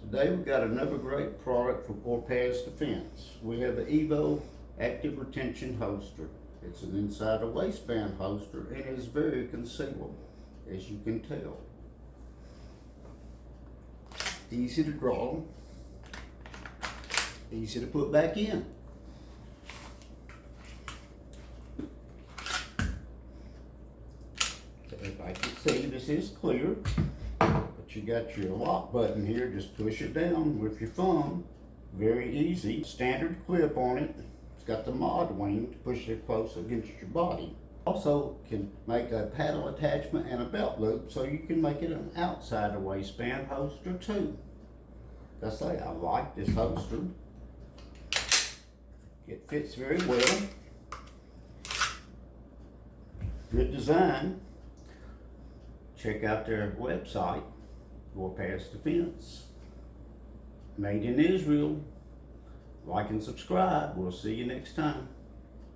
Today we've got another great product from Orpaz Defense. We have the Evo Active Retention Holster. It's an inside the waistband holster and it is very concealable, as you can tell. Easy to draw, easy to put back in. If I can see, this is clear. You got your lock button here, just push it down with your thumb. Very easy. Standard clip on it. It's got the mod wing to push it close against your body. Also can make a paddle attachment and a belt loop, so you can make it an outside the waistband holster too. That's say I like this holster. It fits very well. Good design. Check out their website. Orpaz Defense. Made in Israel. Like and subscribe. We'll see you next time.